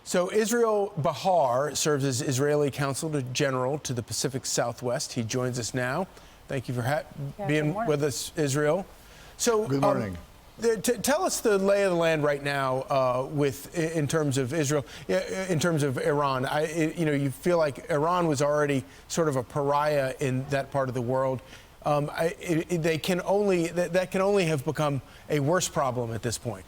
So Israel Bachar serves as Israeli Consul General to the Pacific Southwest. He joins us now. Thank you for being with us, Israel. So, good morning. Tell us the lay of the land right now in terms of Israel, in terms of Iran. You feel like Iran was already sort of a pariah in that part of the world. That can only have become a worse problem at this point.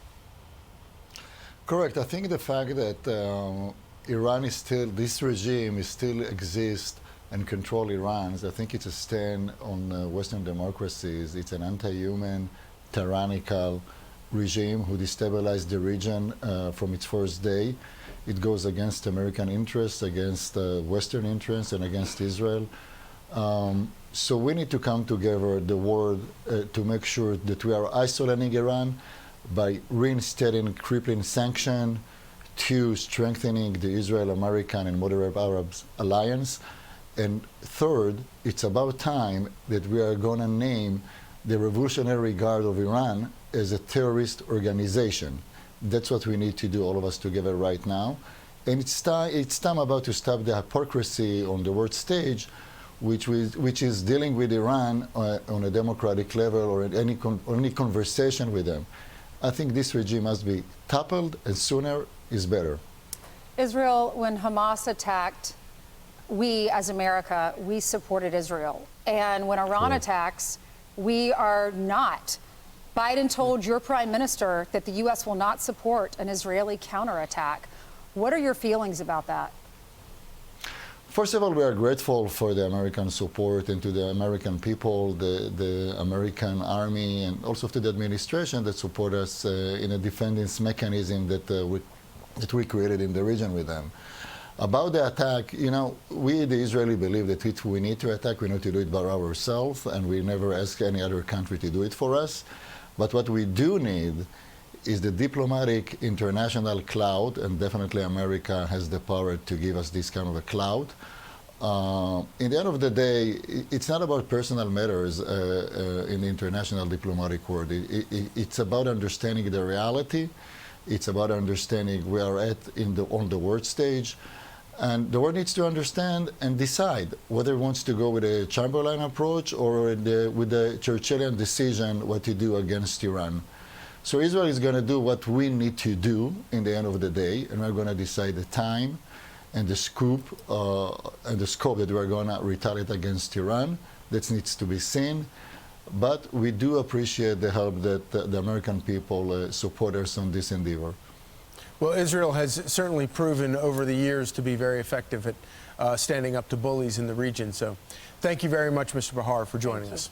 Correct. I think the fact that Iran is still, this regime is still exists and control Iran, I think it's a stand on Western democracies. It's an anti-human, tyrannical regime who destabilized the region from its first day. It goes against American interests, against Western interests, and against Israel. So we need to come together, the world, to make sure that we are isolating Iran by reinstating crippling sanctions, to strengthening the Israel-American and moderate Arabs alliance. And third, it's about time that we are going to name the Revolutionary Guard of Iran as a terrorist organization. That's what we need to do, all of us together right now. And it's time about to stop the hypocrisy on the world stage, which is dealing with Iran on a democratic level or in any conversation with them. I think this regime must be toppled, and sooner is better. Israel, when Hamas attacked, we as America, we supported Israel. And when Iran attacks, we are not. Biden told your prime minister that the U.S. will not support an Israeli counterattack. What are your feelings about that? First of all, we are grateful for the American support and to the American people, the American army, and also to the administration that support us in a defense mechanism that we created in the region with them. About the attack, we, the Israeli, believe that if we need to attack, we need to do it by ourselves, and we never ask any other country to do it for us. But what we do need is the diplomatic international clout, and definitely America has the power to give us this kind of a clout. In the end of the day, it's not about personal matters in the international diplomatic world. It's about understanding the reality. It's about understanding where we are on the world stage. And the world needs to understand and decide whether it wants to go with a Chamberlain approach or with the Churchillian decision what to do against Iran. So Israel is going to do what we need to do in the end of the day, and we're going to decide the time and the scope that we're going to retaliate against Iran. That needs to be seen. But we do appreciate the help that the American people support us on this endeavor. Well, Israel has certainly proven over the years to be very effective at standing up to bullies in the region. So thank you very much, Mr. Bachar, for joining us.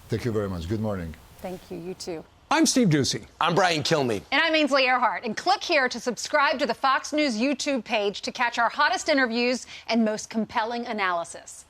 Thank you very much. Good morning. Thank you. You too. I'm Steve Ducey. I'm Brian Kilmeade. And I'm Ainsley Earhart. And click here to subscribe to the Fox News YouTube page to catch our hottest interviews and most compelling analysis.